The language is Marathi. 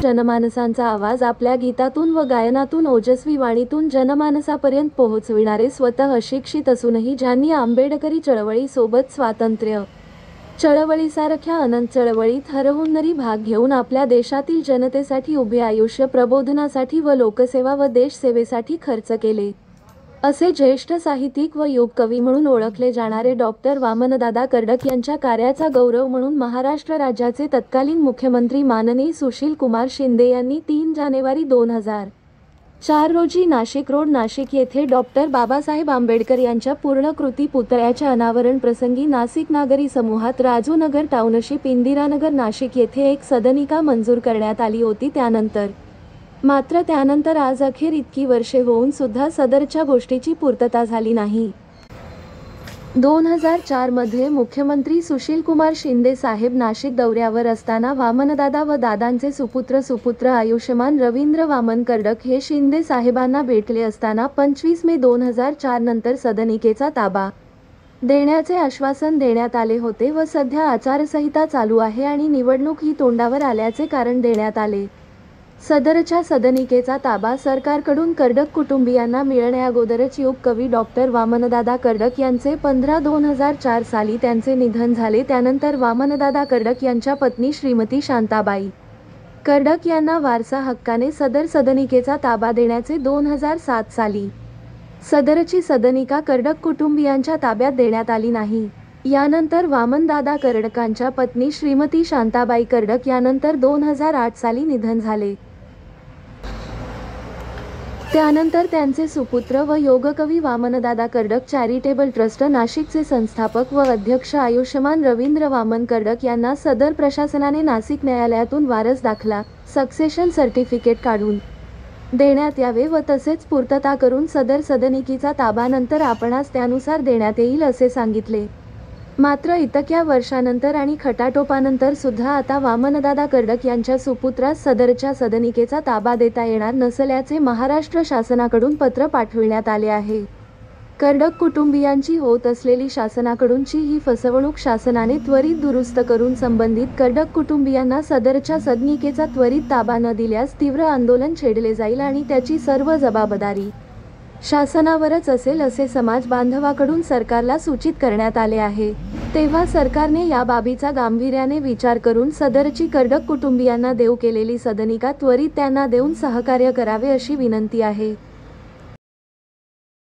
जनमानसांचा आवाज आपल्या गीतातून व गायनातून ओजस्वी वाणीतून जनमानसापर्यंत पोहोचविणारे, स्वतः अशिक्षित असूनही ज्यांनी आंबेडकरी चळवळीसोबत स्वातंत्र्य चळवळीसारख्या अनंत चळवळीत हरहुन्नरी भाग घेऊन आपल्या देशातील जनतेसाठी उभे आयुष्य प्रबोधनासाठी व लोकसेवा व देशसेवेसाठी खर्च केले, असे ज्येष्ठ साहित्यिक व युगकवी म्हणून ओळखले जाणारे डॉक्टर वामनदादा कर्डक यांच्या कार्याचा गौरव म्हणून महाराष्ट्र राज्याचे तत्कालीन मुख्यमंत्री माननीय सुशीलकुमार शिंदे यांनी 3 जानेवारी 2004 रोजी नाशिक रोड, नाशिक येथे डॉक्टर बाबासाहेब आंबेडकर यांच्या पूर्णकृती पुतळ्याच्या अनावरण प्रसंगी नाशिक नागरी समूहात राजूनगर टाउनशिप, इंदिरानगर, नाशिक येथे एक सदनिका मंजूर करण्यात आली होती. त्यानंतर आज अखेर इतकी वर्षे होऊन सुद्धा सदरच्या गोष्टीची पूर्तता झाली नाही. 2004 मध्ये मुख्यमंत्री सुशीलकुमार शिंदे साहेब नाशिक दौऱ्यावर असताना वामनदादा व दादांचे सुपुत्र आयुष्यमान रवींद्र वामन कर्डक हे शिंदे साहेबांना भेटले असताना 25 मे 2004 नंतर सदनिकेचा ताबा देण्याचे आश्वासन देण्यात आले होते व सध्या आचारसंहिता चालू आहे आणि निवडणूक ही तोंडावर आल्याचे कारण देण्यात आले. सदरच्या सदनिकेचा ताबा सरकारकडून कर्डक कुटुंबियांना मिळण्याअगोदरच युगकवी डॉक्टर वामनदादा कर्डक यांचे 15/2004 साली त्यांचे निधन झाले. त्यानंतर वामनदादा कर्डक यांच्या पत्नी श्रीमती शांताबाई कर्डक यांना वारसा हक्काने सदर सदनिकेचा ताबा देण्याचे 2007 साली सदरची सदनिका कर्डक कुटुंबियांच्या ताब्यात देण्यात आली नाही. यानंतर वामनदादा कर्डकांच्या पत्नी श्रीमती शांताबाई कर्डक यानंतर 2008 साली निधन झाले. त्यानंतर त्यांचे सुपुत्र व योगकवी वामनदादा कर्डक चॅरिटेबल ट्रस्ट नाशिकचे संस्थापक व अध्यक्ष आयुष्यमान रवींद्र वामन कर्डक यांना सदर प्रशासनाने नाशिक न्यायालयातून वारस दाखला सक्सेशन सर्टिफिकेट काढून देण्यात यावे व तसेच पूर्तता करून सदर सदनिकेचा ताबा नंतर आपणास त्यानुसार देण्यात येईल असे सांगितले. मात्र इतक्या वर्षानंतर आणि खटाटोपानंतर सुद्धा आता वामनदादा कर्डक यांच्या सुपुत्रास सदरच्या सदनिकेचा ताबा देता येणार नसल्याचे महाराष्ट्र शासनाकडून पत्र पाठविण्यात आले आहे. कर्डक कुटुंबियांची होत असलेली शासनाकडूनची ही फसवणूक शासनाने त्वरित दुरुस्त करून संबंधित कर्डक कुटुंबियांना सदरच्या सदनिकेचा त्वरित ताबा न दिल्यास तीव्र आंदोलन छेडले जाईल आणि त्याची सर्व जबाबदारी शासनावरच असेल असे समाज बांधवाकडून सरकारला सूचित करण्यात आले आहे. तेव्हा सरकारने या बाबीचा गांभीर्याने विचार करून सदरची कर्डक कुटुंबियांना देऊ केलेली सदनिका त्वरित त्यांना देऊन सहकार्य करावे अशी विनंती आहे.